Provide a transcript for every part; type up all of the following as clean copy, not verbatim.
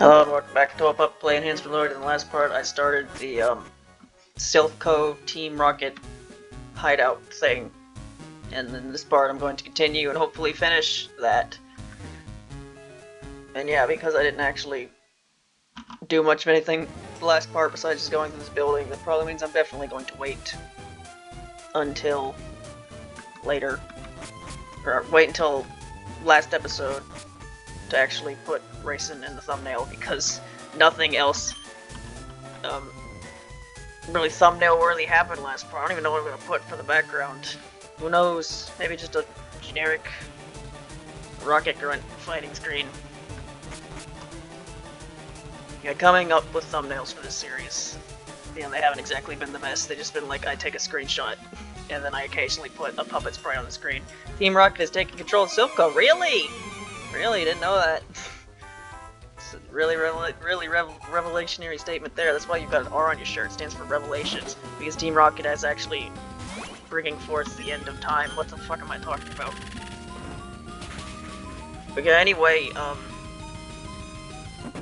Hello and welcome back to Touhou playing Hands for Lord. In the last part, I started the Silph Co Team Rocket Hideout thing, and in this part I'm going to continue and hopefully finish that. And yeah, because I didn't actually do much of anything the last part besides just going to this building, that probably means I'm definitely going to wait until later, or wait until last episode to actually put racing in the thumbnail, because nothing else really thumbnail worthy happened last part. I don't even know what I'm gonna put for the background. Who knows? Maybe just a generic rocket grunt fighting screen. Yeah, coming up with thumbnails for this series, you know, they haven't exactly been the best. They've just been like, I take a screenshot and then I occasionally put a puppet spray on the screen. Team Rocket is taking control of Silph Co. Really? Really? Didn't know that. It's a really revelationary statement there. That's why you've got an R on your shirt. It stands for Revelations. Because Team Rocket is actually bringing forth the end of time. What the fuck am I talking about? Okay, anyway,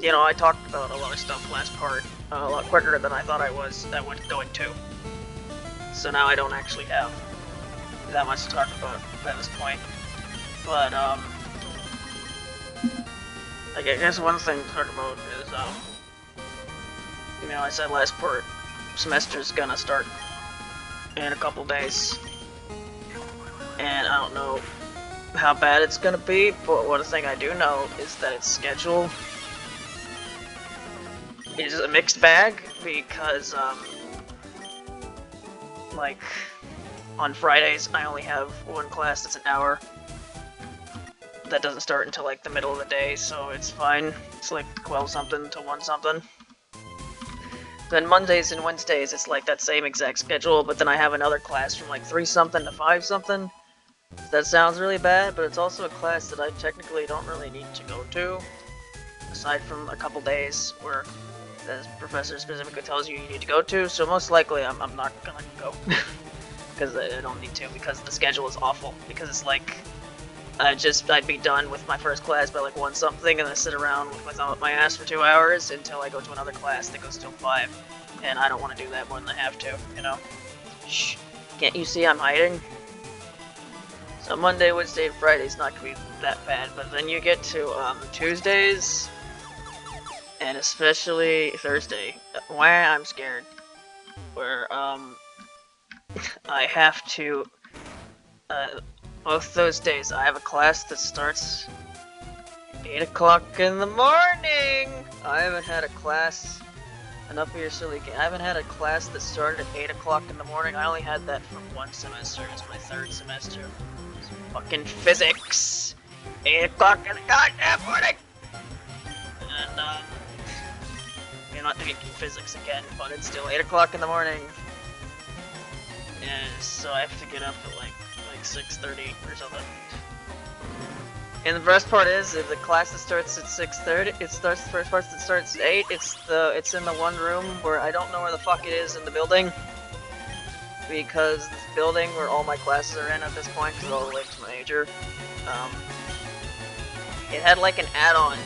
you know, I talked about a lot of stuff last part, a lot quicker than I thought I was going to. So now I don't actually have that much to talk about at this point. But, I guess one thing to talk about is, you know, I said last part, semester's gonna start in a couple days. And I don't know how bad it's gonna be, but one thing I do know is that its schedule is a mixed bag, because, like, on Fridays I only have one class that's an hour. That doesn't start until like the middle of the day, so it's fine. It's like 12 something to 1 something. Then Mondays and Wednesdays it's like that same exact schedule, but then I have another class from like 3 something to 5 something. That sounds really bad, but it's also a class that I technically don't really need to go to, aside from a couple days where the professor specifically tells you need to go to, so most likely I'm not gonna go. Because I don't need to, because the schedule is awful, because it's like I'd be done with my first class by like 1 something, and then sit around with my thumb up my ass for 2 hours until I go to another class that goes till 5. And I don't want to do that more than I have to, you know? Shh. Can't you see I'm hiding? So Monday, Wednesday, and Friday's not gonna be that bad, but then you get to Tuesdays, and especially Thursday. Why I'm scared. Where I have to both those days, I have a class that starts 8 o'clock in the morning! I haven't had a class, enough of your silly game, I haven't had a class that started at 8 o'clock in the morning. I only had that for 1 semester. It's my 3rd semester. It's fucking physics! 8 o'clock in the goddamn morning! And, you're not taking physics again, but it's still 8 o'clock in the morning. And so I have to get up at like 6:30 or something. And the best part is, if the class that starts at 6:30, the first part that starts at 8, it's in the one room where I don't know where the fuck it is in the building. Because this building where all my classes are in at this point, because it all relates to my major, it had like an add-on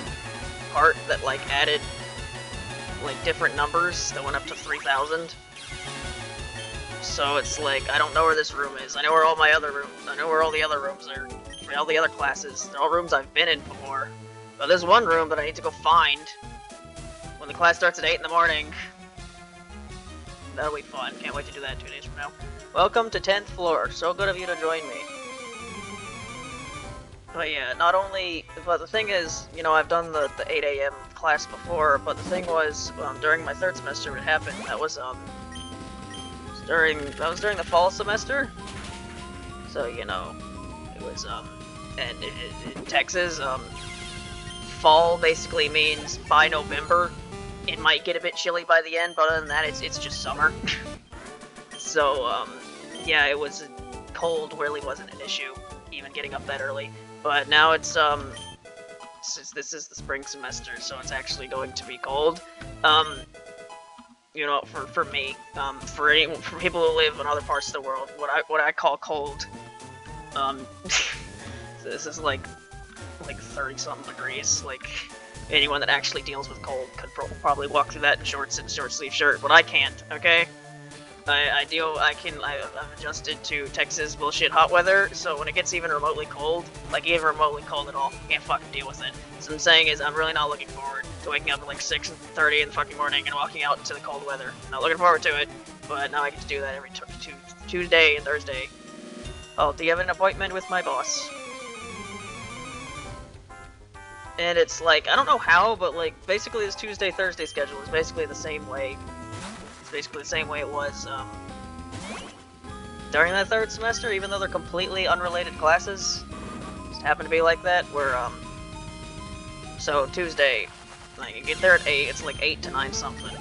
part that like added like different numbers that went up to 3,000. So it's like, I don't know where this room is. I know where all my other rooms, I know where all the other rooms are, all the other classes. They're all rooms I've been in before. But there's one room that I need to go find when the class starts at 8 in the morning. That'll be fun. Can't wait to do that 2 days from now. Welcome to 10th floor. So good of you to join me. But yeah, not only, but the thing is, you know, I've done the 8 AM class before, but the thing was, during my 3rd semester it happened. That was during the fall semester, so you know, it was and in Texas, fall basically means by November. It might get a bit chilly by the end, but other than that, it's just summer. So yeah, it was cold. Really wasn't an issue, even getting up that early. But now it's this is the spring semester, so it's actually going to be cold. You know, for me, for people who live in other parts of the world, what I call cold, this is like 30-something degrees, like Anyone that actually deals with cold could probably walk through that in shorts and short sleeve shirt, but I can't, okay? I've adjusted to Texas bullshit hot weather, so when it gets even remotely cold, like even remotely cold at all, I can't fucking deal with it. So what I'm saying is I'm really not looking forward to waking up at like 6:30 in the fucking morning and walking out into the cold weather. Not looking forward to it, but now I get to do that every Tuesday and Thursday. Oh, do you have an appointment with my boss? And it's like, I don't know how, but like, basically this Tuesday-Thursday schedule is basically the same way. It's basically the same way it was, during that third semester, even though they're completely unrelated classes. Just happen to be like that, where, so Tuesday, like, you get there at 8, it's like 8 to 9 something.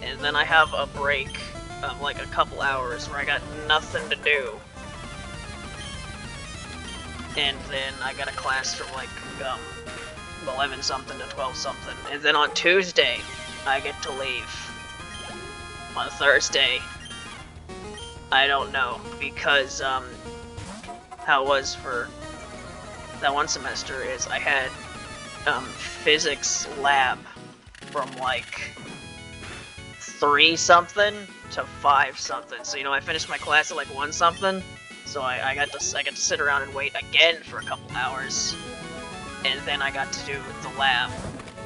And then I have a break of like a couple hours where I got nothing to do. And then I got a class from like, 11 something to 12 something. And then on Tuesday, I get to leave. On Thursday, I don't know, because, how it was for that one semester is I had, physics lab from like 3 something to 5 something. So, you know, I finished my class at like 1 something, so I got to sit around and wait again for a couple hours. And then I got to do the lab,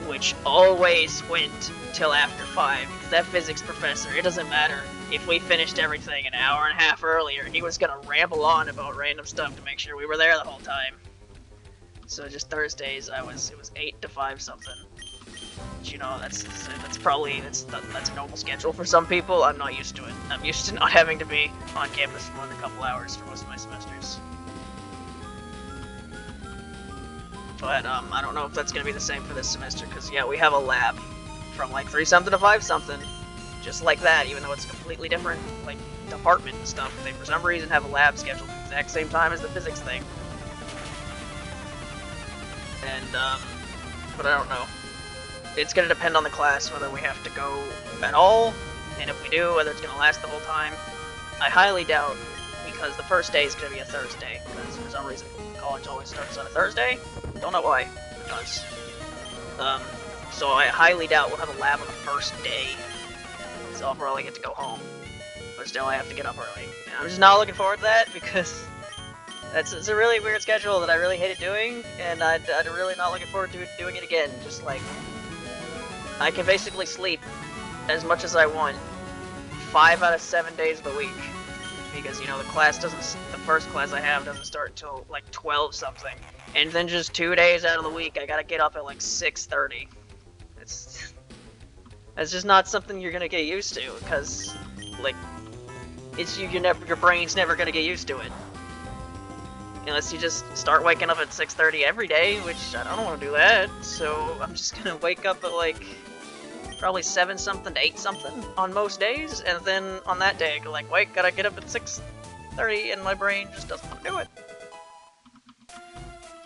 which always went till after 5, because that physics professor, it doesn't matter if we finished everything an hour and a half earlier, he was gonna ramble on about random stuff to make sure we were there the whole time. So just Thursdays, it was 8 to 5 something. But, you know, that's a normal schedule for some people. I'm not used to it. I'm used to not having to be on campus for more than a couple hours for most of my semesters. But, I don't know if that's gonna be the same for this semester, because, yeah, we have a lab from, like, 3 something to 5 something. Just like that, even though it's a completely different, like, department and stuff. They, for some reason, have a lab scheduled at the exact same time as the physics thing. And, but I don't know. It's gonna depend on the class whether we have to go at all, and if we do, whether it's gonna last the whole time. I highly doubt, because the first day is gonna be a Thursday, because for some reason college always starts on a Thursday. Don't know why, it does. So I highly doubt we'll have a lab on the first day, so I'll probably get to go home. But still, I have to get up early. And I'm just not looking forward to that, because it's a really weird schedule that I really hated doing, and I'm really not looking forward to doing it again. Just like, I can basically sleep as much as I want 5 out of 7 days of the week. Because, you know, the first class I have doesn't start until like 12 something. And then just 2 days out of the week, I gotta get up at like 6:30. That's just not something you're gonna get used to, because, like, your brain's never gonna get used to it. Unless you just start waking up at 6:30 every day, which I don't want to do that. So I'm just gonna wake up at like probably 7 something to 8 something on most days, and then on that day I go like, wait, gotta get up at 6:30, and my brain just doesn't want to do it.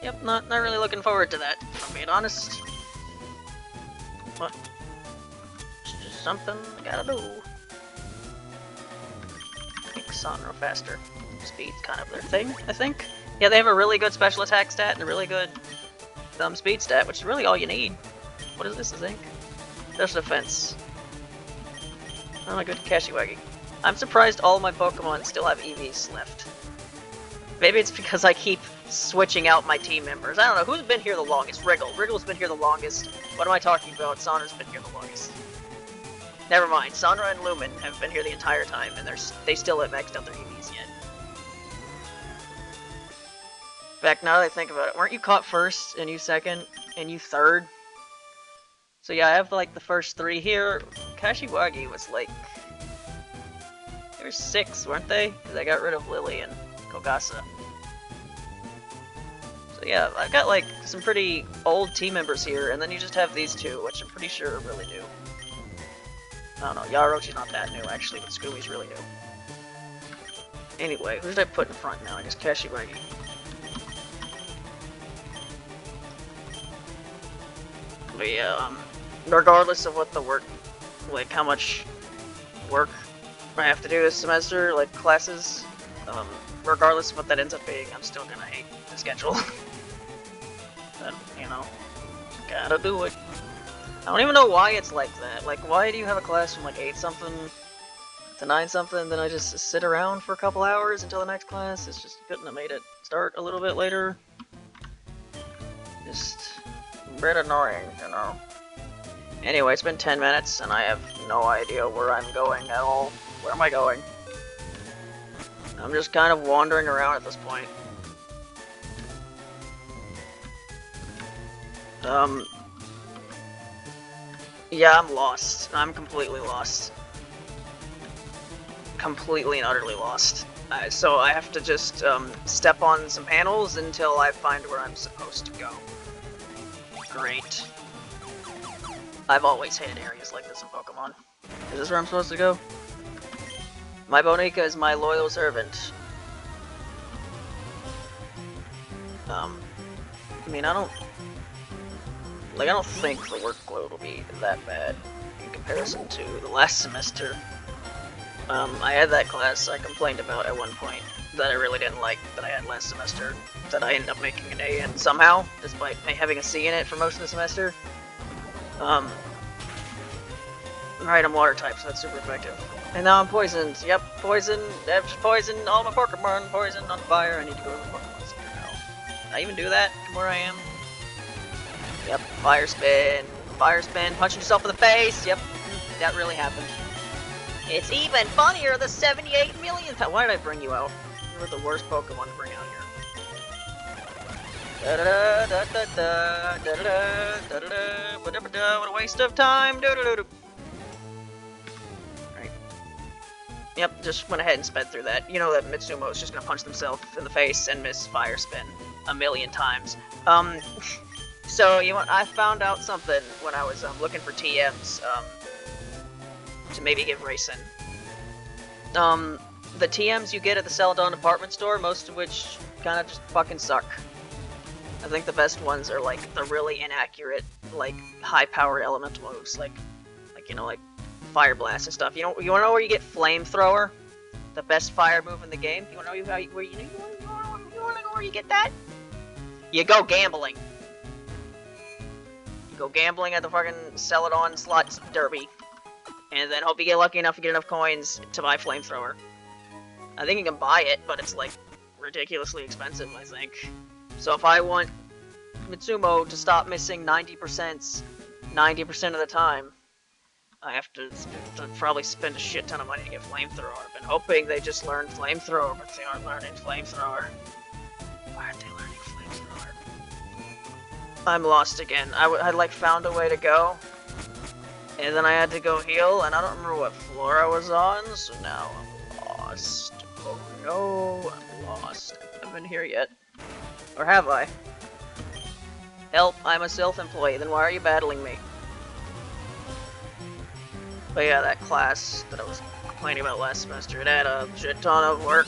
Yep, not really looking forward to that, if I'm being honest. But it's just something I gotta do. Make Sonra faster. Speed's kind of their thing, I think. Yeah, they have a really good special attack stat and a really good speed stat, which is really all you need. What is this, I think? Special defense. Oh my good Kashiwagi. I'm surprised all my Pokemon still have EVs left. Maybe it's because I keep switching out my team members. I don't know, who's been here the longest? Wriggle. Wriggle's been here the longest. What am I talking about? Sonra's been here the longest. Never mind, Sonra and Lumen have been here the entire time, and they still haven't maxed out their EVs yet. In fact, now that I think about it, weren't you caught first, and you second, and you third? So yeah, I have like the first 3 here. Kashiwagi was like... They were 6, weren't they? Because I got rid of Lily and Kogasa. So yeah, I've got like some pretty old team members here, and then you just have these 2, which I'm pretty sure are really new. I don't know, Yarochi's not that new actually, but Scooby's really new. Anyway, who did I put in front now? I guess Kashiwagi. But yeah, regardless of what the work, like how much work I have to do this semester, like classes, regardless of what that ends up being, I'm still gonna hate the schedule. But, you know, Gotta do it. I don't even know why it's like that. Like, why do you have a class from like 8 something to 9 something, and then I just sit around for a couple hours until the next class? It's just couldn't have made it start a little bit later. Just a bit annoying, you know. Anyway, it's been 10 minutes and I have no idea where I'm going at all. Where am I going? I'm just kind of wandering around at this point. Yeah, I'm lost. I'm completely lost. Completely and utterly lost. So I have to just step on some panels until I find where I'm supposed to go. Great. I've always hated areas like this in Pokemon. Is this where I'm supposed to go? My Bonica is my loyal servant. I mean, I don't think the workload will be that bad in comparison to the last semester. I had that class I complained about at one point that I really didn't like that I had last semester, that I ended up making an A in somehow, despite having a C in it for most of the semester. Right, I'm water type, so that's super effective. And now I'm poisoned. Yep, poison. Poison all my Pokemon. Poison on fire. I need to go to the Pokemon Center now. Did I even do that from where I am? Yep, fire spin. Fire spin. Punching yourself in the face. Yep, that really happened. It's even funnier the 78 million times. Why did I bring you out? You were the worst Pokemon to bring out here. Da da da da da da da da da da. What a waste of time. Da da da da. Right. Yep, just went ahead and sped through that. You know that Mitsumo is just gonna punch themselves in the face and miss fire spin a million times. So I found out something when I was looking for TMs. To maybe give racing. The TMs you get at the Celadon department store, most of which kind of just fucking suck. I think the best ones are like the really inaccurate, like high-powered elemental moves, like Fire Blast and stuff. You wanna know where you get Flamethrower, the best fire move in the game? You wanna know where you wanna know where you get that? You go gambling. You go gambling at the fucking Celadon Slots Derby. And then hope you get lucky enough to get enough coins to buy Flamethrower. I think you can buy it, but it's like ridiculously expensive, I think. So if I want Mitsumo to stop missing 90% of the time, I have to probably spend a shit ton of money to get Flamethrower. I've been hoping they just learned Flamethrower, but they aren't learning Flamethrower. Why aren't they learning Flamethrower? I'm lost again. I like found a way to go. And then I had to go heal, and I don't remember what floor I was on, so now I'm lost. Oh no, I'm lost. I haven't been here yet. Or have I? Help, I'm a self-employee, then why are you battling me? But yeah, that class that I was complaining about last semester, it had a shit ton of work.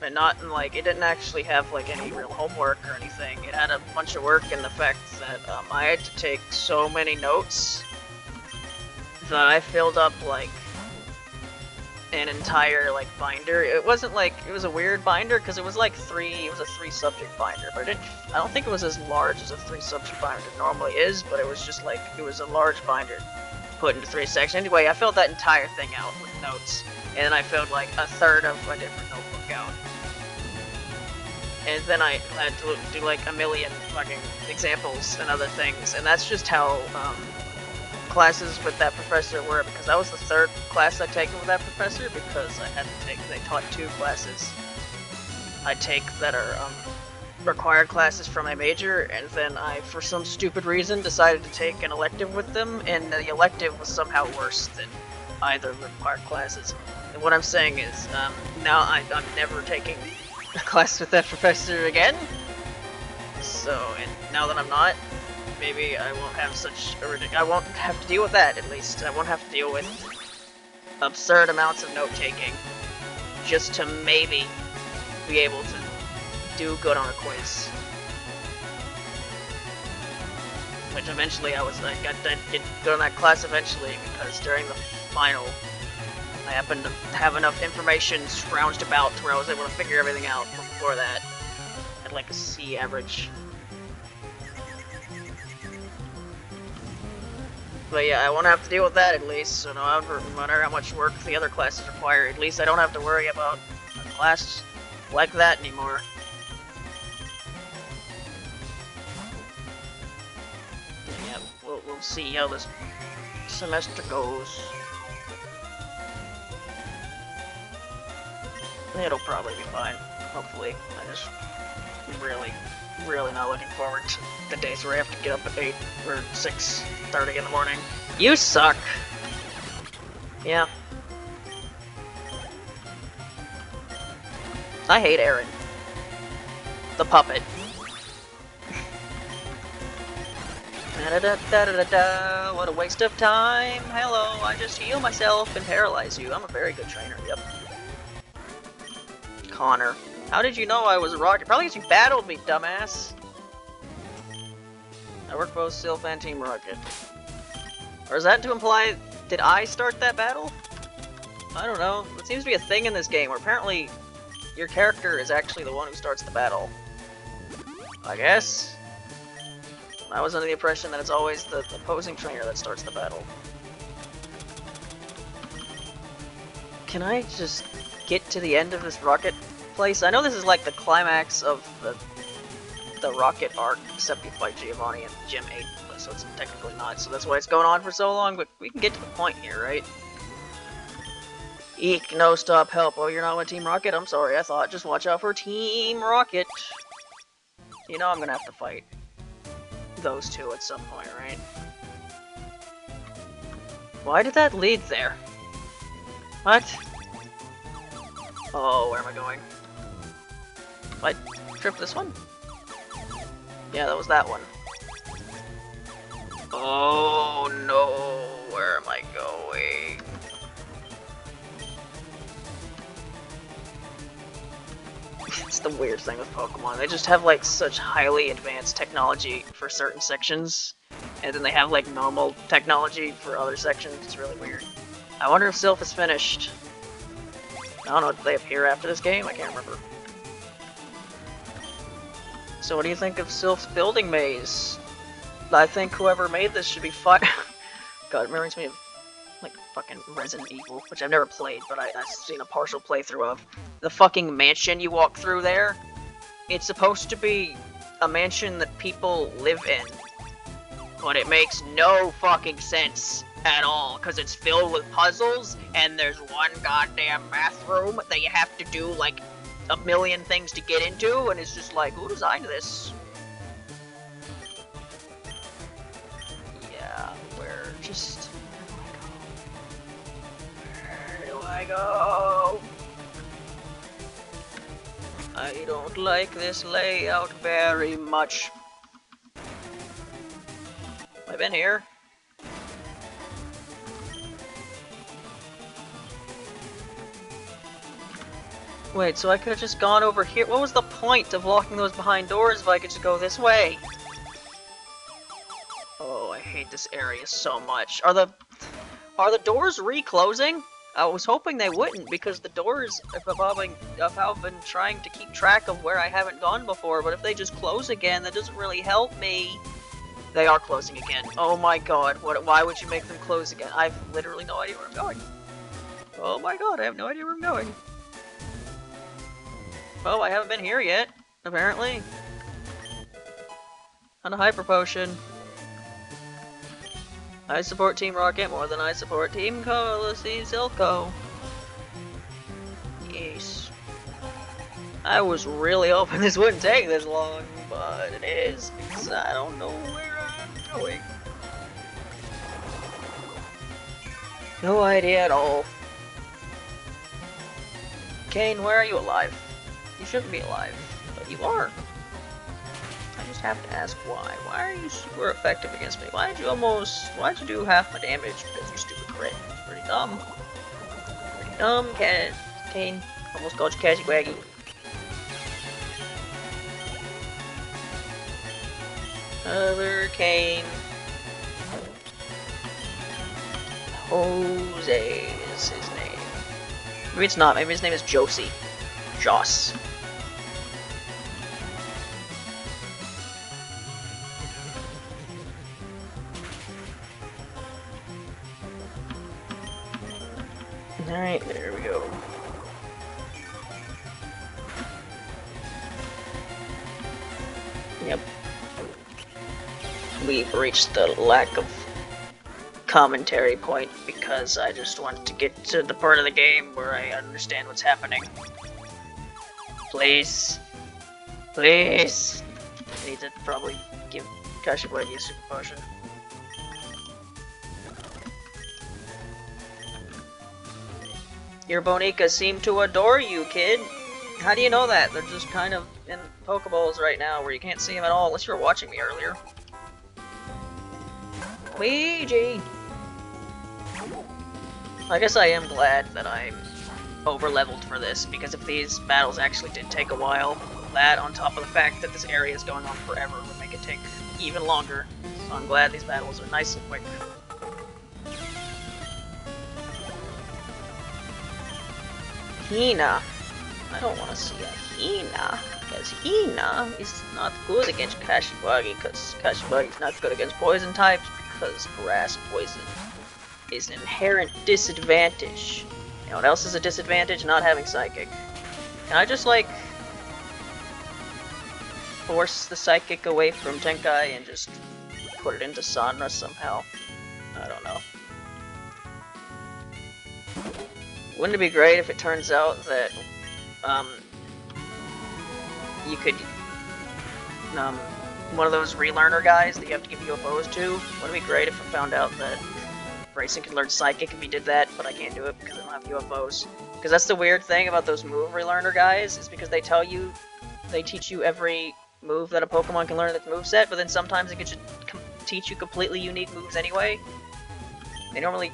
And not like, it didn't actually have like any real homework or anything. It had a bunch of work in the fact that I had to take so many notes that I filled up like an entire like binder. It wasn't like, it was a weird binder because it was like it was a 3 subject binder, but I don't think it was as large as a 3 subject binder normally is, but it was just like, it was a large binder put into 3 sections. Anyway, I filled that entire thing out with notes, and then I filled like a third of a different notebook out. And then I had to do like a million fucking examples and other things, and that's just how classes with that professor were, because that was the 3rd class I'd taken with that professor, because they taught 2 classes I take that are required classes for my major, and then I, for some stupid reason, decided to take an elective with them, and the elective was somehow worse than either of the required classes. And what I'm saying is, now I'm never taking a class with that professor again, so, and now that I'm not, maybe I won't have such a I won't have to deal with that, at least. I won't have to deal with absurd amounts of note-taking just to maybe be able to do good on a quiz. Which eventually I did good on that class eventually, because during the final, I happened to have enough information scrounged about to where I was able to figure everything out. But before that, I had like a C average. But yeah, I won't have to deal with that at least, so no matter how much work the other classes require, at least I don't have to worry about a class like that anymore. Yeah, we'll see how this semester goes. It'll probably be fine, hopefully. I just really not looking forward to the days where I have to get up at 8 or 6:30 in the morning. You suck! Yeah. I hate Aaron. The puppet. Da-da-da-da-da-da, what a waste of time. Hello, I just heal myself and paralyze you. I'm a very good trainer, yep. Connor. How did you know I was a rocket? Probably because you battled me, dumbass. I work both Silph and Team Rocket. Or is that to imply, did I start that battle? I don't know. It seems to be a thing in this game where apparently your character is actually the one who starts the battle. I guess. I was under the impression that it's always the opposing trainer that starts the battle. Can I just get to the end of this rocket place? I know this is like the climax of the rocket arc, except you fight Giovanni and Gym 8, so it's technically not, so that's why it's going on for so long, but we can get to the point here, right? Eek, no stop help. Oh, you're not with Team Rocket? I'm sorry, I thought. Just watch out for Team Rocket. You know I'm gonna have to fight those two at some point, right? Why did that lead there? What? Oh, where am I going? What? Trip this one? Yeah, that was that one. Oh no, where am I going? It's the weird thing with Pokemon. They just have like such highly advanced technology for certain sections, and then they have like normal technology for other sections. It's really weird. I wonder if Silph is finished. I don't know, do they appear after this game? I can't remember. So what do you think of Silph's building maze? I think whoever made this should be fired. God, it reminds me of like fucking Resident Evil, which I've never played, but I've seen a partial playthrough of. The fucking mansion you walk through there, it's supposed to be a mansion that people live in, but it makes no fucking sense at all, because it's filled with puzzles, and there's one goddamn bathroom that you have to do like a million things to get into, and it's just like, who designed this? Yeah, where just... Where do I go? I don't like this layout very much. I've been here. Wait, so I could have just gone over here? What was the point of locking those behind doors if I could just go this way? Oh, I hate this area so much. Are the doors re-closing? I was hoping they wouldn't, because the doors have been trying to keep track of where I haven't gone before, but if they just close again, that doesn't really help me. They are closing again. Oh my god, why would you make them close again? I have literally no idea where I'm going. Oh my god, I have no idea where I'm going. Oh, I haven't been here yet, apparently. On a Hyper Potion. I support Team Rocket more than I support Team Co. Let's see, Silph Co. Yes. I was really hoping this wouldn't take this long, but it is, because I don't know where I'm going. No idea at all. Kane, where are you alive? You shouldn't be alive, but you are. I just have to ask why. Why are you super effective against me? Why'd you do half my damage because you stupid crit? It's pretty dumb. Pretty dumb, Kane. Almost called you Cassie Waggy. Other Kane. Jose is his name. Maybe it's not. Maybe his name is Josie. Joss. Alright, there we go. Yep. We've reached the lack of commentary point because I just want to get to the part of the game where I understand what's happening. Please. Please. I need to probably give Kashiwagi a super potion. Your Bonikas seem to adore you, kid. How do you know that? They're just kind of in Pokeballs right now where you can't see them at all unless you were watching me earlier. Luigi! I guess I am glad that I'm over-leveled for this, because if these battles actually did take a while, that on top of the fact that this area is going on forever would make it take even longer. So I'm glad these battles are nice and quick. Hina. I don't want to see a Hina, because Hina is not good against Kashiwagi, because Kashiwagi is not good against poison types, because grass poison is an inherent disadvantage. You know what else is a disadvantage? Not having Psychic. Can I just, like, force the Psychic away from Tenkai and just put it into Sanra somehow? I don't know. Wouldn't it be great if it turns out that, you could, one of those relearner guys that you have to give UFOs to? Wouldn't it be great if I found out that Bryson can learn Psychic if he did that, but I can't do it because I don't have UFOs? Because that's the weird thing about those move relearner guys, is because they tell you, they teach you every move that a Pokemon can learn in its moveset, but then sometimes it can teach you completely unique moves anyway. You normally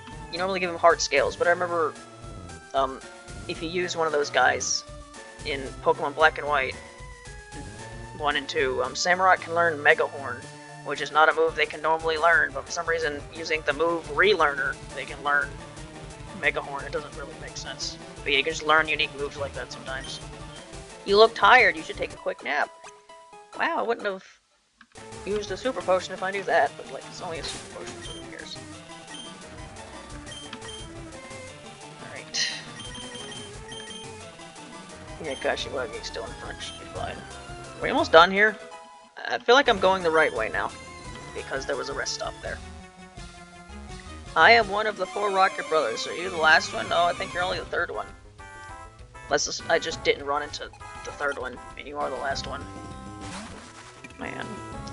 give them heart scales, but I remember, if you use one of those guys in Pokemon Black and White, 1 and 2, Samurott can learn Mega Horn, which is not a move they can normally learn, but for some reason, using the move Relearner, they can learn Mega Horn. It doesn't really make sense. But yeah, you can just learn unique moves like that sometimes. You look tired, you should take a quick nap. Wow, I wouldn't have used a super potion if I knew that, but like, it's only a super potion, so who cares? Alright. Yeah, Kashiwagi's still in front, should be fine. Are we almost done here? I feel like I'm going the right way now, because there was a rest stop there. I am one of the 4 Rocket Brothers. Are you the last one? No, I think you're only the 3rd one. I just didn't run into the 3rd one, and you are the last one. Man,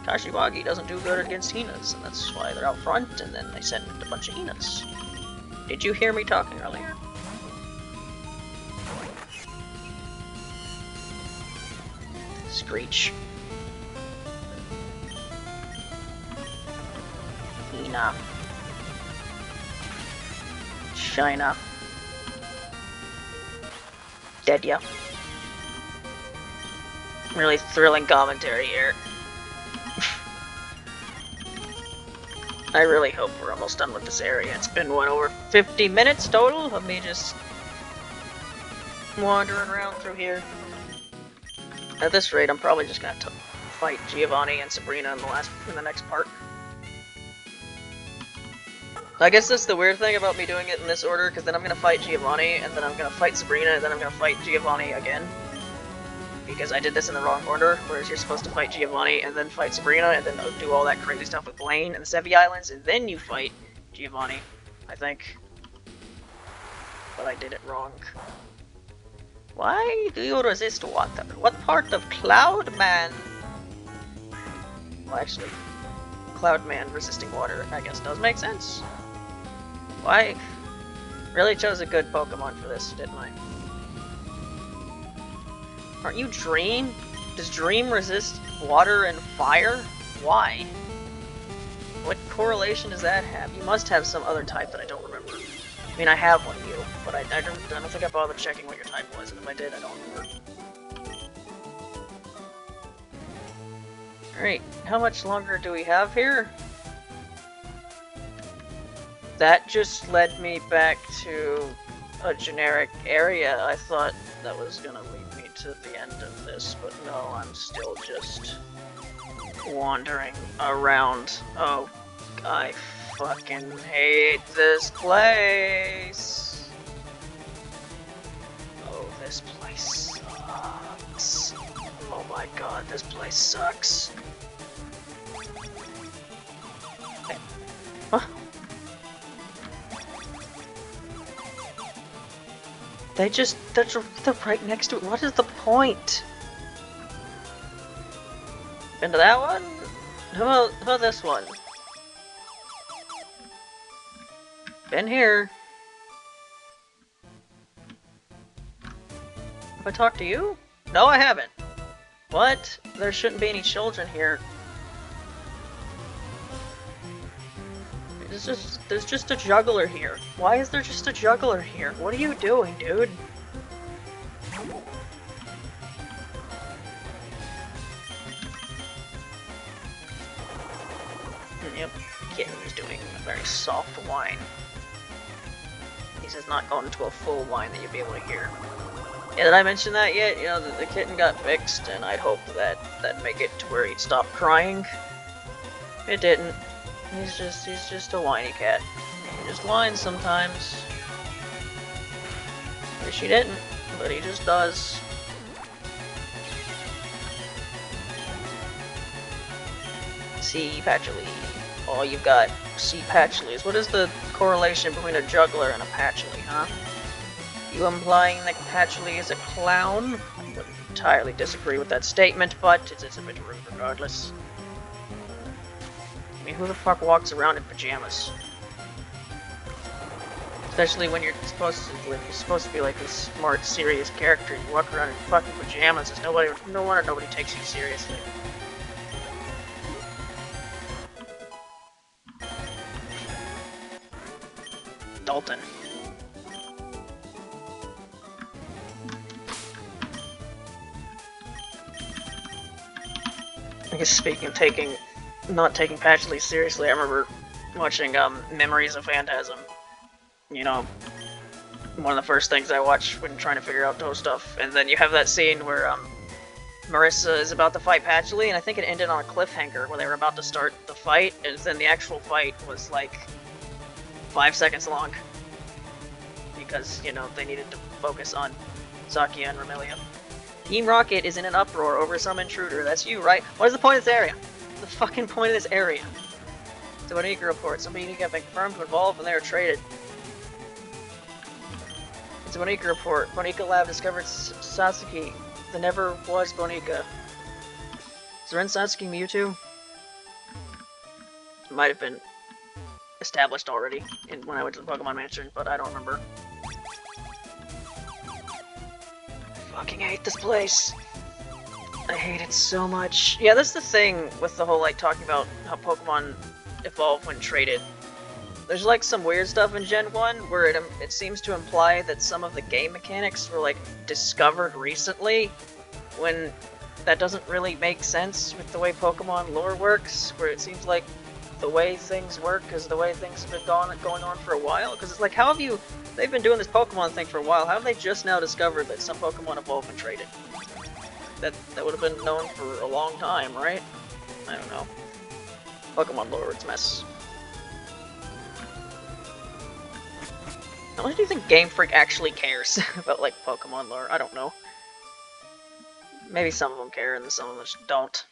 Kashiwagi doesn't do good against Hinas, and that's why they're out front, and then they send a bunch of Hinas. Did you hear me talking earlier? Screech. Hina. China. Deadya. Really thrilling commentary here. I really hope we're almost done with this area. It's been, what, over 50 minutes total of me just wandering around through here. At this rate, I'm probably just gonna have to fight Giovanni and Sabrina in the next part. I guess that's the weird thing about me doing it in this order, because then I'm gonna fight Giovanni, and then I'm gonna fight Sabrina, and then I'm gonna fight Giovanni again. Because I did this in the wrong order, whereas you're supposed to fight Giovanni, and then fight Sabrina, and then do all that crazy stuff with Blaine and the Sevi Islands, and then you fight Giovanni, I think. But I did it wrong. Why do you resist water? What part of Cloudman? Well, actually, Cloudman resisting water, I guess, does make sense. Why? Really chose a good Pokemon for this, didn't I? Aren't you Dream? Does Dream resist water and fire? Why? What correlation does that have? You must have some other type that I don't remember. I mean, I have one of you, but I don't think I bothered checking what your type was, and if I did, I don't remember. Alright, how much longer do we have here? That just led me back to a generic area. I thought that was gonna lead me to the end of this, but no, I'm still just wandering around. Oh, I fucking hate this place. this place sucks. Oh my god, this place sucks. Hey. Huh? They're right next to it. What is the point? Been to that one? How about this one? Been here. Have I talked to you? No, I haven't. What? There shouldn't be any children here. There's just a juggler here. Why is there just a juggler here? What are you doing, dude? Yep, kitten is doing a very soft whine. He says not going into a full whine that you'll be able to hear. Yeah, did I mention that yet? You know, the kitten got fixed, and I'd hoped that that'd make it to where he'd stop crying. It didn't. He's just a whiny cat. He just whines sometimes. Wish he didn't, but he just does. See Patchouli. Oh, you've got sea patchoulis. What is the correlation between a juggler and a patchouli, huh? You implying that Patchouli is a clown? I wouldn't entirely disagree with that statement, but it's a bit rude regardless. I mean, who the fuck walks around in pajamas? Especially when you're supposed to be like this smart, serious character, and you walk around in fucking pajamas. No wonder nobody takes you seriously. Dalton. I guess speaking of not taking Patchouli seriously, I remember watching Memories of Phantasm. You know, one of the first things I watch when trying to figure out Touhou stuff. And then you have that scene where Marissa is about to fight Patchouli, and I think it ended on a cliffhanger where they were about to start the fight, and then the actual fight was like 5 seconds long. Because, you know, they needed to focus on Sakia and Romelia. Team Rocket is in an uproar over some intruder. That's you, right? What is the point of this area? What's the fucking point of this area? So Bonica report. Somebody got confirmed to involve when they were traded. It's a Bonica report. Bonica Lab discovered Sasuke. There never was Bonica. Is Ren Sasuke Mewtwo? It might have been established already when I went to the Pokemon Mansion, but I don't remember. I fucking hate this place. I hate it so much. Yeah, that's the thing with the whole, like, talking about how Pokemon evolve when traded. There's, like, some weird stuff in Gen 1 where it seems to imply that some of the game mechanics were, like, discovered recently, when that doesn't really make sense with the way Pokemon lore works, where it seems like the way things work is the way things have been going on for a while. Because it's like, how have you... They've been doing this Pokemon thing for a while. How have they just now discovered that some Pokemon evolve when traded? That would have been known for a long time, right? I don't know. Pokemon lore, it's a mess. How much do you think Game Freak actually cares about, like, Pokemon lore? I don't know. Maybe some of them care and some of them just don't.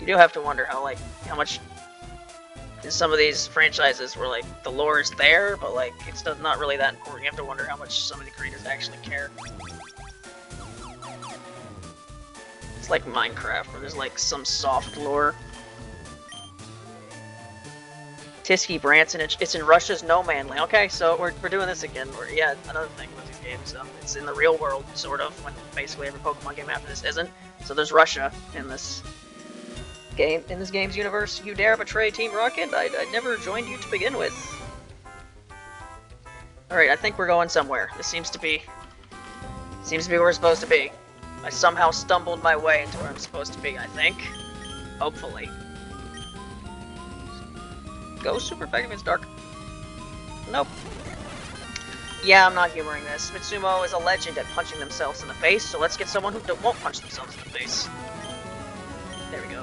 You do have to wonder how much in some of these franchises where, like, the lore is there, but, like, it's not really that important. You have to wonder how much some of the creators actually care. It's like Minecraft, where there's, like, some soft lore. Tisky Branson, it's in Russia's no man land. Okay, so we're doing this again. Yeah, another thing with these games, it's in the real world, sort of, when basically every Pokemon game after this isn't. So there's Russia in this game's universe. You dare betray Team Rocket? I never joined you to begin with. Alright, I think we're going somewhere. This seems to be where we're supposed to be. I somehow stumbled my way into where I'm supposed to be, I think. Hopefully. Go super effective, it's dark. Nope. Yeah, I'm not humoring this. Mitsumo is a legend at punching themselves in the face, so let's get someone who won't punch themselves in the face. There we go.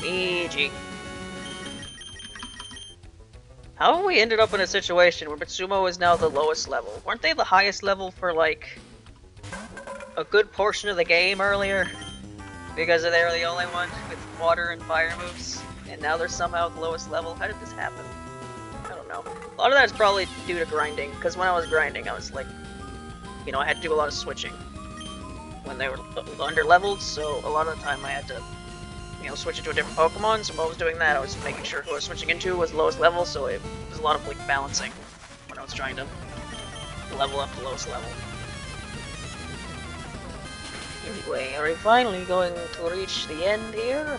Luigi. How have we ended up in a situation where Mitsumo is now the lowest level? Weren't they the highest level for, like, a good portion of the game earlier? Because they were the only ones with water and fire moves, and now they're somehow the lowest level? How did this happen? I don't know. A lot of that is probably due to grinding, because when I was grinding, I was like, you know, I had to do a lot of switching when they were under-leveled, so a lot of the time I had to, you know, switch into a different Pokemon, so while I was doing that, I was making sure who I was switching into was the lowest level, so it was a lot of, like, balancing when I was trying to level up the lowest level. Anyway, are we finally going to reach the end here?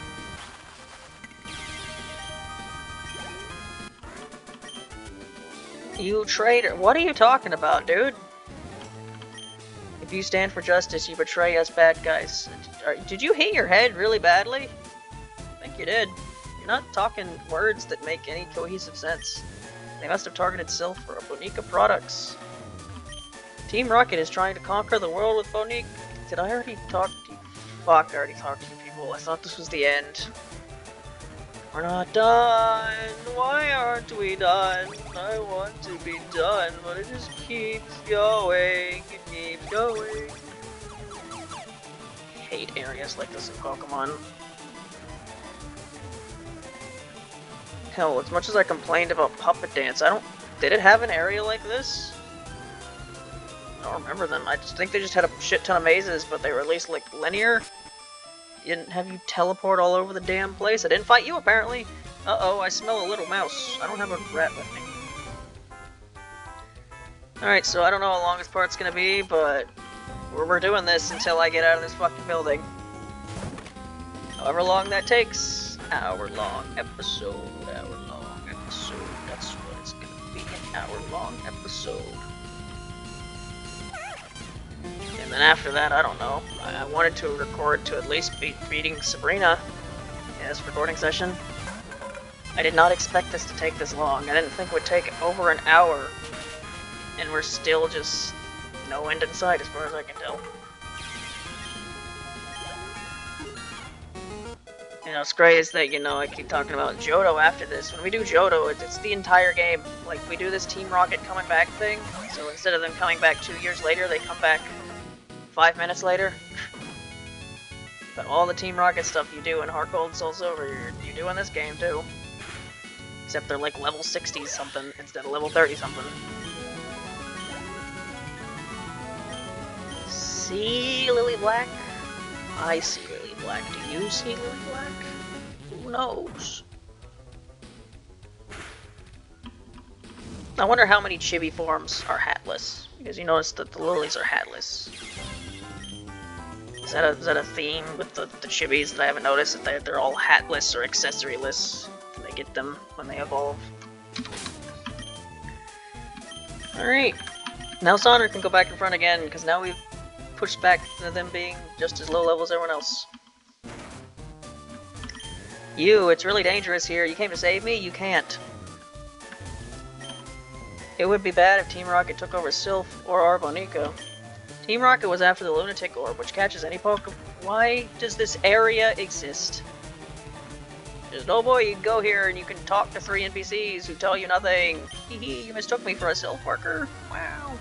You traitor, what are you talking about, dude? If you stand for justice, you betray us bad guys. Did you hit your head really badly? I think you did. You're not talking words that make any cohesive sense. They must have targeted Silph or Bonica products. Team Rocket is trying to conquer the world with Bonique. Did I already talk to you? Fuck, I already talked to you people. I thought this was the end. We're not done. Why aren't we done? I want to be done, but it just keeps going. It keeps going. I hate areas like this in Pokemon. Hell, as much as I complained about Puppet Dance, did it have an area like this? I don't remember them. I just think they just had a shit ton of mazes, but they were at least, like, linear. Didn't have you teleport all over the damn place. I didn't fight you, apparently. Uh-oh, I smell a little mouse. I don't have a rat with me. Alright, so I don't know how long this part's gonna be, but we're doing this until I get out of this fucking building. However long that takes. Hour-long episode. Hour-long episode. That's what it's gonna be. An hour-long episode. And then after that, I don't know. I wanted to record to at least be beating Sabrina in this recording session. I did not expect this to take this long. I didn't think it would take over an hour. And we're still just no end in sight as far as I can tell. You know, what's great is that, you know, I keep talking about Johto after this. When we do Johto, it's the entire game. Like, we do this Team Rocket coming back thing. So instead of them coming back 2 years later, they come back 5 minutes later. But all the Team Rocket stuff you do in Heart Gold and Soul Silver, you do in this game too. Except they're like level 60 something instead of level 30 something. See Lily Black? I see Lily Black. Do you see Lily Black? Who knows? I wonder how many chibi forms are hatless. Because you notice that the lilies are hatless. Is that a theme with the chibis that I haven't noticed? That they're all hatless or accessoryless. And they get them when they evolve. Alright. Now Sonder can go back in front again, because now we've pushed back to them being just as low level as everyone else. It's really dangerous here. You came to save me? You can't. It would be bad if Team Rocket took over Silph or Arbonico. Team Rocket was after the Lunatic Orb, which catches any Pokemon. Why does this area exist? Just, oh boy, you can go here and you can talk to 3 NPCs who tell you nothing. Hehe, you mistook me for a Silph worker. Wow.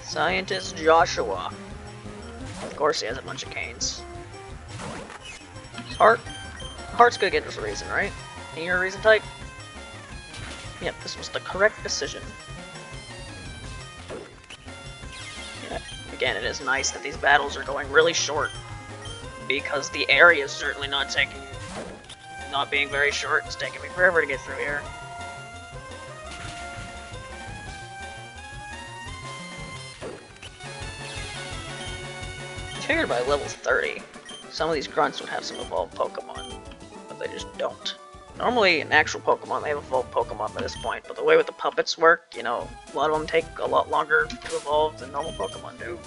Scientist Joshua. Of course he has a bunch of canes. Heart's good against a reason, right? And you're a reason type? Yep, this was the correct decision. Yeah, again, it is nice that these battles are going really short. Because the area is certainly not being very short. It's taking me forever to get through here. I figured by level 30, some of these grunts would have some evolved Pokemon, but they just don't. Normally, in actual Pokemon, they have evolved Pokemon by this point, but the way with the puppets work, you know, a lot of them take a lot longer to evolve than normal Pokemon do.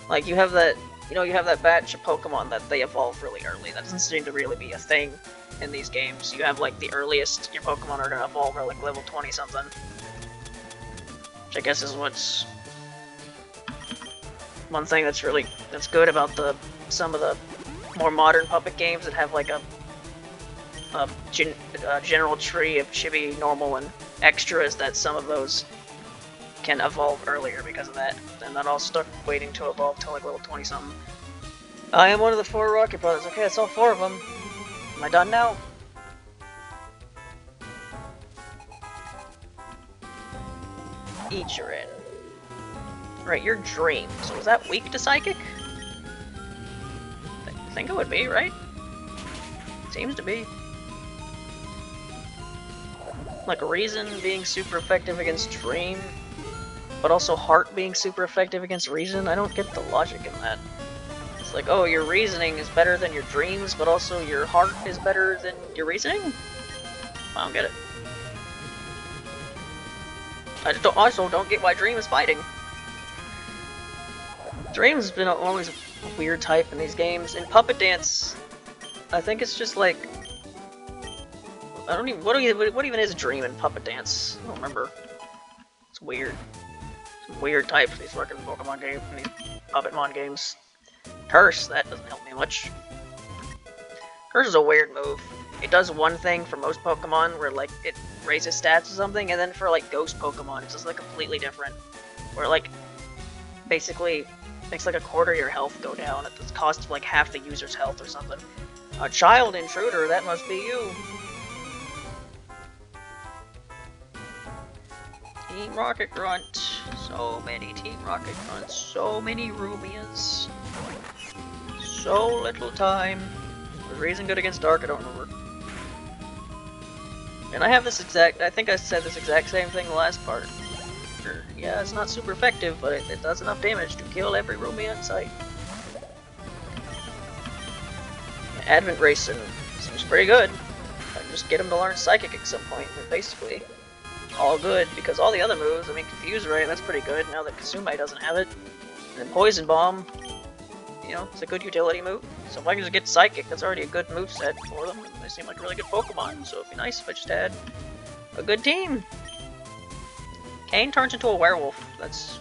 Like, you have that batch of Pokemon that they evolve really early. That doesn't seem to really be a thing in these games. You have, like, the earliest your Pokemon are gonna evolve are, like, level 20-something. Which I guess is what's one thing that's good about some of the more modern puppet games that have, like, a general tree of chibi, normal, and extras that some of those can evolve earlier because of that. And then I'll start waiting to evolve till like level 20-something. I am one of the 4 Rocket Brothers. Okay, that's all 4 of them. Am I done now? Ichirin. Right, you're Dream. So is that weak to Psychic? I think it would be, right? Seems to be. Like Reason being super effective against Dream, but also Heart being super effective against Reason. I don't get the logic in that. It's like, oh, your reasoning is better than your dreams, but also your heart is better than your reasoning? I don't get it. I just also don't get why Dream is fighting. Dream's been always a weird type in these games. In Puppet Dance, I think it's just like... I don't even... What even is Dream in Puppet Dance? I don't remember. It's weird. It's a weird type for these fucking Pokemon games, these Puppetmon games. Curse, that doesn't help me much. Curse is a weird move. It does one thing for most Pokemon, where like it raises stats or something, and then for like Ghost Pokemon, it's just like completely different. Where like basically makes like a quarter of your health go down. It costs like half the user's health or something. A child intruder, that must be you. Team Rocket Grunt. So many Team Rocket Grunts. So many Rumias. So little time. Was Reason good against Dark? I don't remember. And I have this exact... I think I said this exact same thing the last part. Yeah, it's not super effective, but it does enough damage to kill every Rumia in sight. Advent Racing seems pretty good. I can just get him to learn Psychic at some point, and basically all good, because all the other moves, I mean, Confuse Ray, that's pretty good now that Kasume doesn't have it. And then Poison Bomb, you know, it's a good utility move. So if I can just get Psychic, that's already a good moveset for them. They seem like really good Pokemon, so it'd be nice if I just had a good team. Kane turns into a werewolf. That's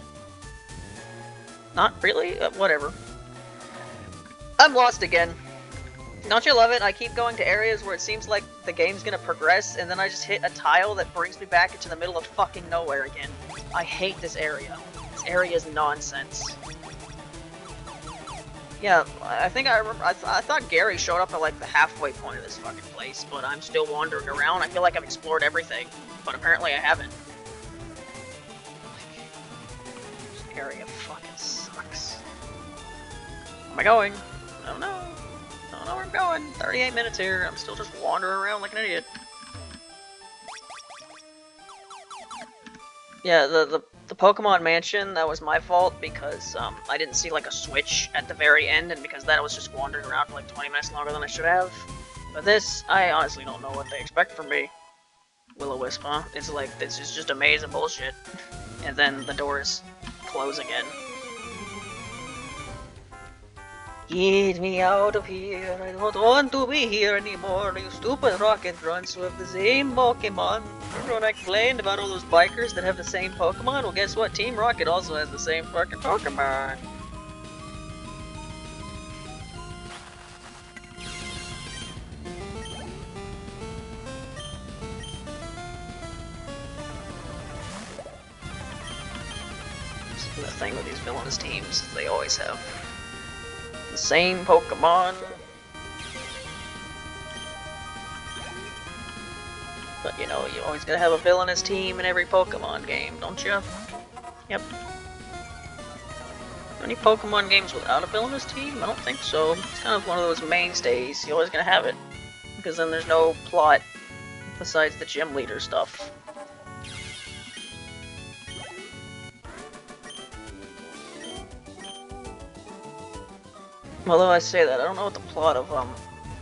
not really, whatever. I'm lost again. Don't you love it? I keep going to areas where it seems like the game's gonna progress, and then I just hit a tile that brings me back into the middle of fucking nowhere again. I hate this area. This area is nonsense. Yeah, I think I remember. I thought Gary showed up at like the halfway point of this fucking place, but I'm still wandering around. I feel like I've explored everything, but apparently I haven't. This area fucking sucks. Where am I going? I don't know. I don't know where I'm going. 38 minutes here. I'm still just wandering around like an idiot. Yeah, the Pokemon Mansion, that was my fault because I didn't see like a switch at the very end, and because that I was just wandering around for like 20 minutes longer than I should have. But this, I honestly don't know what they expect from me. Will-O-Wisp, huh? It's like, this is just a maze of bullshit. And then the doors close again. Get me out of here, I don't want to be here anymore, you stupid rocket grunts with the same Pokemon. Remember when I complained about all those bikers that have the same Pokemon? Well, guess what? Team Rocket also has the same fucking Pokemon. This is the thing with these villainous teams, they always have the same Pokemon. But you know, you always gotta have a villainous team in every Pokemon game, don't you? Yep. Any Pokemon games without a villainous team? I don't think so. It's kind of one of those mainstays. You're always gonna have it. Because then there's no plot besides the gym leader stuff. Although I say that, I don't know what the plot of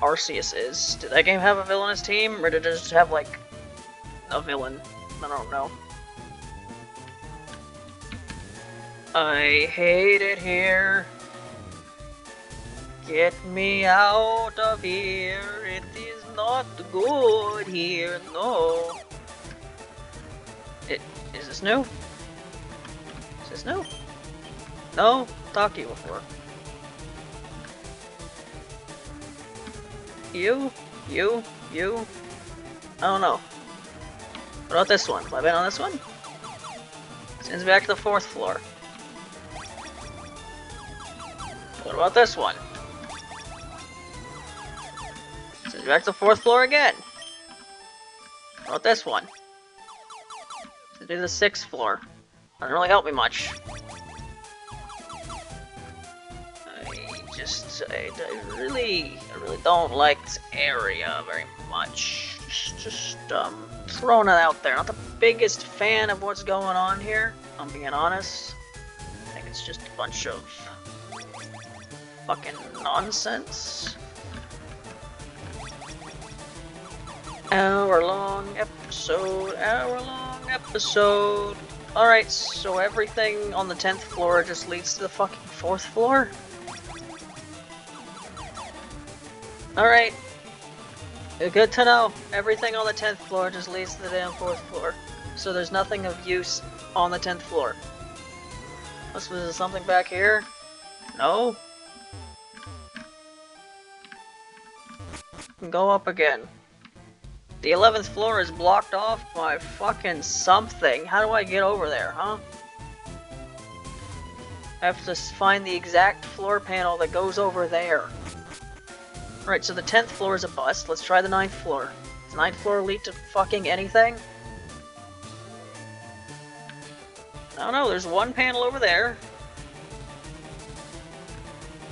Arceus is. Did that game have a villainous team, or did it just have like a villain? I don't know. I hate it here. Get me out of here. It is not good here. No. Is this new? Is this new? No? Talked to you before. You You? I don't know. What about this one? Have I been on this one? Sends me back to the 4th floor. What about this one? Sends me back to the 4th floor again. What about this one? Sends me to the 6th floor. Doesn't really help me much. I really don't like this area very much. Just throwing it out there. Not the biggest fan of what's going on here, I'm being honest. I think it's just a bunch of fucking nonsense. Hour-long episode, hour-long episode. Alright, so everything on the 10th floor just leads to the fucking 4th floor? Alright. Good to know. Everything on the 10th floor just leads to the damn 4th floor. So there's nothing of use on the 10th floor. Was there something back here? No? Go up again. The 11th floor is blocked off by fucking something. How do I get over there, huh? I have to find the exact floor panel that goes over there. Right, so the 10th floor is a bust. Let's try the 9th floor. Does the 9th floor lead to fucking anything? I don't know, there's one panel over there.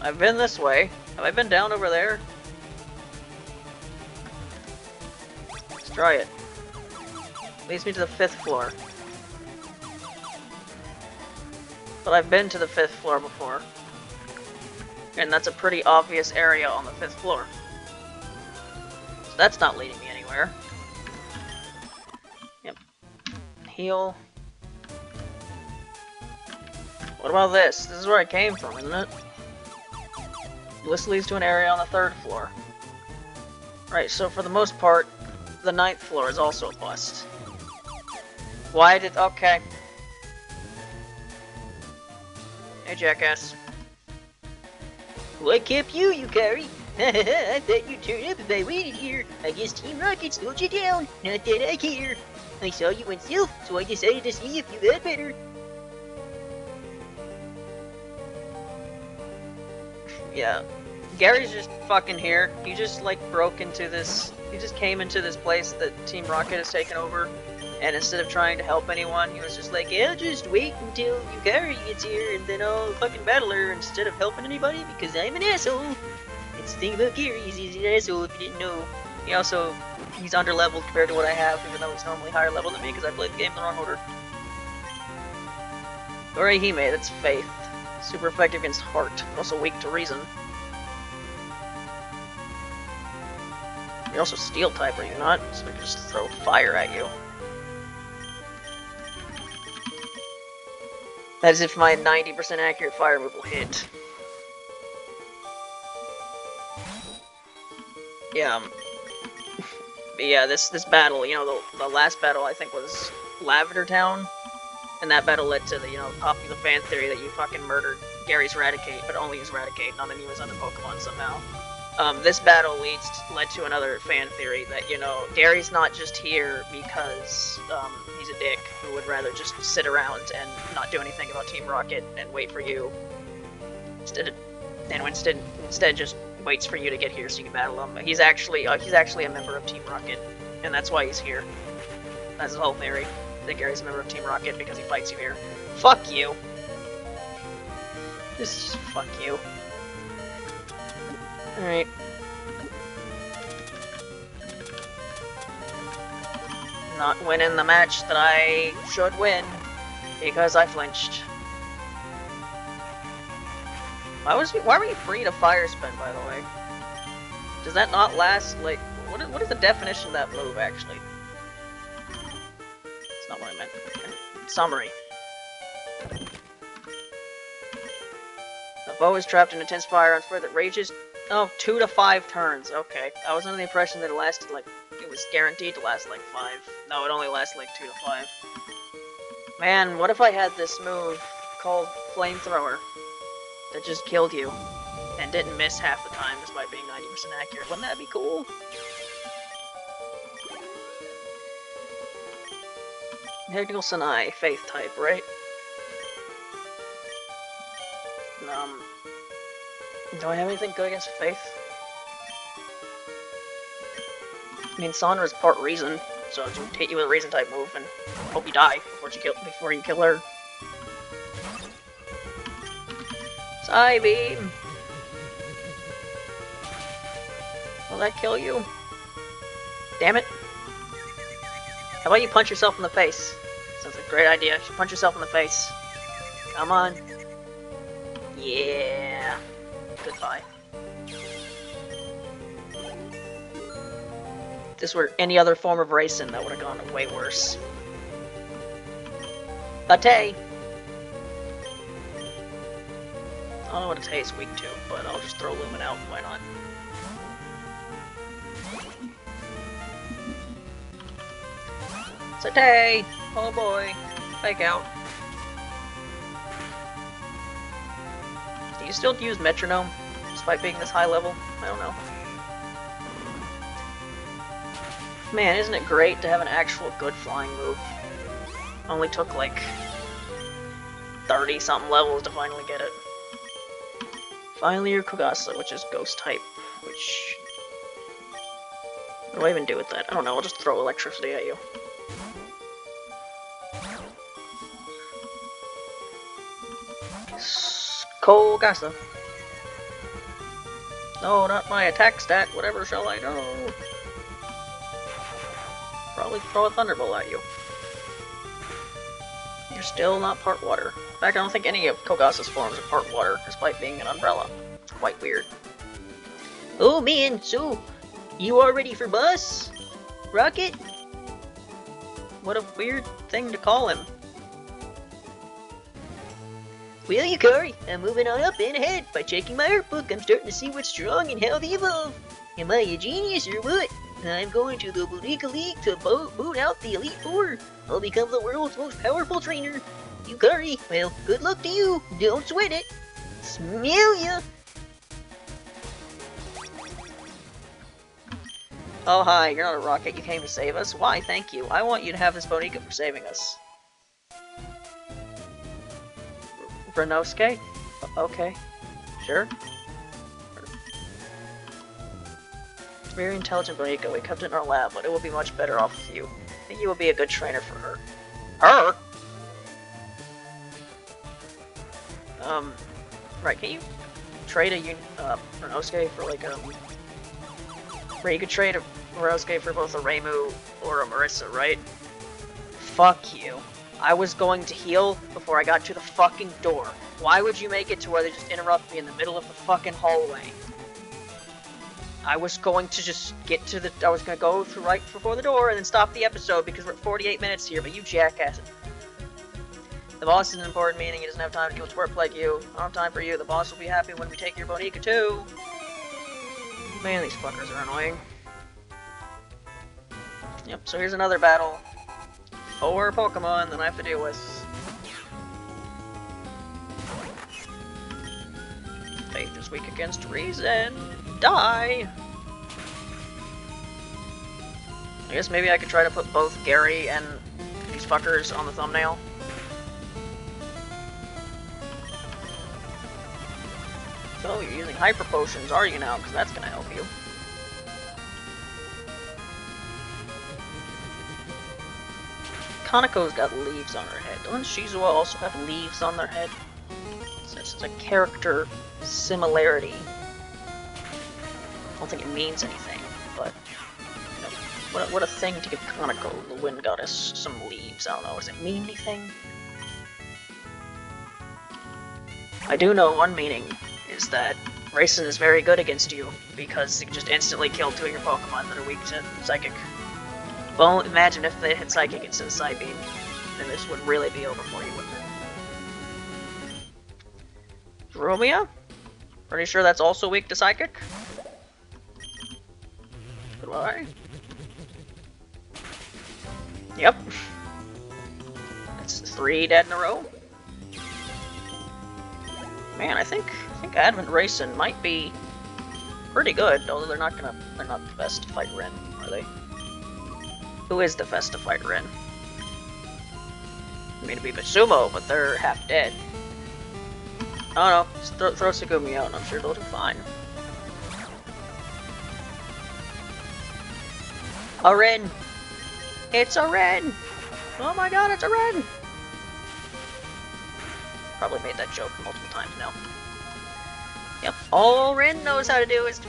I've been this way. Have I been down over there? Let's try it. Leads me to the 5th floor. But I've been to the 5th floor before. And that's a pretty obvious area on the 5th floor. So that's not leading me anywhere. Yep. Heal. What about this? This is where I came from, isn't it? This leads to an area on the 3rd floor. Right, so for the most part, the 9th floor is also a bust. Why did... okay. Hey, jackass. What kept you, Yukari? I thought you'd turn up if I waited here. I guess Team Rocket slowed you down. Not that I care. I saw you in Silph, so I decided to see if you got better. Yeah. Gary's just fucking here. He just, like, broke into this... He just came into this place that Team Rocket has taken over. And instead of trying to help anyone, he was just like, yeah, just wait until Yukari gets here and then I'll fucking battle her instead of helping anybody because I'm an asshole. It's the thing about Gary is he's an asshole if you didn't know. He's underleveled compared to what I have, even though he's normally higher level than me because I played the game in the wrong order. Orihime, that's Faith. Super effective against Heart, also weak to Reason. You're also Steel type, are you not? So I can just throw fire at you. As if my 90% accurate fire move will hit. Yeah, but yeah, this battle, the last battle I think was Lavender Town, and that battle led to the, popular fan theory that you fucking murdered Gary's Raticate, but only his Raticate, not any of his other Pokemon somehow. This battle led to another fan theory that, Gary's not just here because, he's a dick who would rather just sit around and not do anything about Team Rocket and wait for you. Instead just waits for you to get here so you can battle him. He's actually a member of Team Rocket, and that's why he's here. That's his whole theory, that Gary's a member of Team Rocket because he fights you here. Fuck you! Just fuck you. Alright. Not winning the match that I should win, because I flinched. Why were you free to fire spin, by the way? Does that not last, like, what is the definition of that move, actually? That's not what I meant. Okay. Summary. The foe is trapped in intense fire on fire that rages... Oh, 2 to 5 turns. Okay. I was under the impression that it lasted, like, it was guaranteed to last, like, 5. No, it only lasts, like, 2 to 5. Man, what if I had this move called Flamethrower that just killed you and didn't miss half the time despite being 90% accurate? Wouldn't that be cool? Hegel Sanai, Faith type, right? Do I have anything good against Faith? I mean, Sandra's part Reason, so she'll hit you with a Reason type move and hope you die before you kill her. Psybeam! Will that kill you? Damn it. How about you punch yourself in the face? Sounds like a great idea. You should punch yourself in the face. Come on. Yeah. Goodbye. If this were any other form of racing, that would have gone way worse. Ate! I don't know what a is weak to, but I'll just throw Lumen out. Why not? Satay! Oh boy. Fake out. Do you still use Metronome, despite being this high level? I don't know. Man, isn't it great to have an actual good flying move? Only took like 30-something levels to finally get it. Finally your Kogasa, which is Ghost type, which... What do I even do with that? I don't know, I'll just throw electricity at you. Kogasa. No, not my attack stat, whatever shall I do? Probably throw a Thunderbolt at you. You're still not part water. In fact, I don't think any of Kogasa's forms are part water, despite being an umbrella. It's quite weird. Oh man, so you all ready for boss? Rocket? What a weird thing to call him. Well, Yukari, I'm moving on up and ahead. By checking my art book, I'm starting to see what's strong and how they evolve. Am I a genius or what? I'm going to the Bonica League to boot out the Elite Four. I'll become the world's most powerful trainer. Yukari, well, good luck to you. Don't sweat it. Smell ya! Oh hi, you're not a rocket, you came to save us. Why, thank you. I want you to have this Bonica for saving us. Renosuke? Okay. Sure. Very intelligent Bonica. We kept it in our lab, but it will be much better off with you. I think you will be a good trainer for her. Her? Right, can you trade a Renosuke for like a... Right, you could trade a Renosuke for both a Reimu or a Marissa, right? Fuck you. I was going to heal before I got to the fucking door. Why would you make it to where they just interrupt me in the middle of the fucking hallway? I was going to just get to the... I was going to go through right before the door and then stop the episode because we're at 48 minutes here, but you jackass it. The boss is an important meeting. He doesn't have time to do his work like you. I don't have time for you. The boss will be happy when we take your Bonica too. Man, these fuckers are annoying. Yep, so here's another battle. 4 Pokemon that I have to deal with. Faith is weak against reason. Die! I guess maybe I could try to put both Gary and these fuckers on the thumbnail. So, you're using Hyper Potions, are you now? Because that's gonna help you. Kanako's got leaves on her head. Doesn't Shizuo also have leaves on their head? So it's a character similarity. I don't think it means anything, but you know, what a thing to give Kanako, the Wind Goddess, some leaves. I don't know, does it mean anything? I do know one meaning is that Raisin is very good against you because you can just instantly kill 2 of your Pokemon that are weak to Psychic. Well, imagine if they hit Psychic instead of Psybeam, then this would really be over for you, wouldn't it? Romeo? Pretty sure that's also weak to Psychic? Goodbye. Yep. That's 3 dead in a row. Man, I think Advent Racing might be pretty good, although they're not the best to fight Ren, are they? Who is the best to fight Ren? I mean to be Sumo, but they're half dead. Oh no, just throw Segumi out and I'm sure they'll do fine. A Ren! It's a Ren! Oh my god, it's a Ren! Probably made that joke multiple times now. Yep, all Ren knows how to do is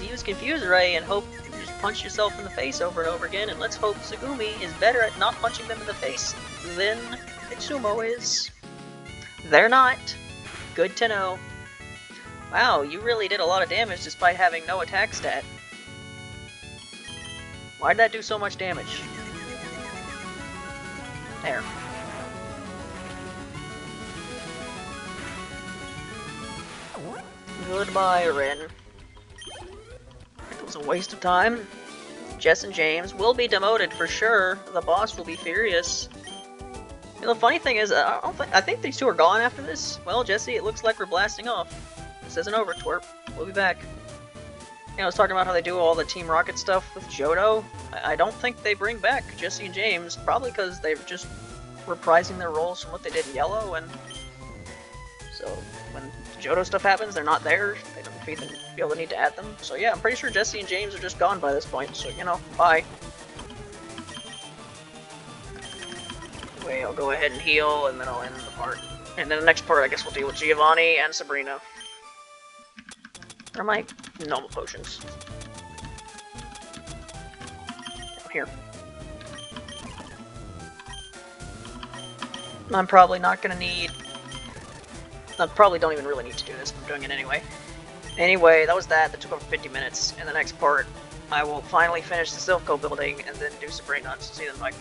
use Confuse Ray and hope you just punch yourself in the face over and over again, and let's hope Segumi is better at not punching them in the face than Sumo is. They're not. Good to know. Wow, you really did a lot of damage despite having no attack stat. Why'd that do so much damage? There. Goodbye, Ren. It was a waste of time. Jess and James will be demoted for sure. The boss will be furious. You know, the funny thing is, I think these two are gone after this. Well, Jesse, it looks like we're blasting off. This isn't over, twerp. We'll be back. You know, I was talking about how they do all the Team Rocket stuff with Johto. I don't think they bring back Jesse and James, probably because they're just reprising their roles from what they did in Yellow, and so when Johto stuff happens, they're not there. They don't feel the need to add them. So yeah, I'm pretty sure Jesse and James are just gone by this point, so you know, bye. Anyway, I'll go ahead and heal, and then I'll end the part. And then the next part, I guess we'll deal with Giovanni and Sabrina. Where are my normal potions? Here. I'm probably not gonna need... I probably don't even really need to do this, but I'm doing it anyway. Anyway, that was that. That took over 50 minutes. In the next part, I will finally finish the Silph Co building and then do Sabrina. So see you then, bye.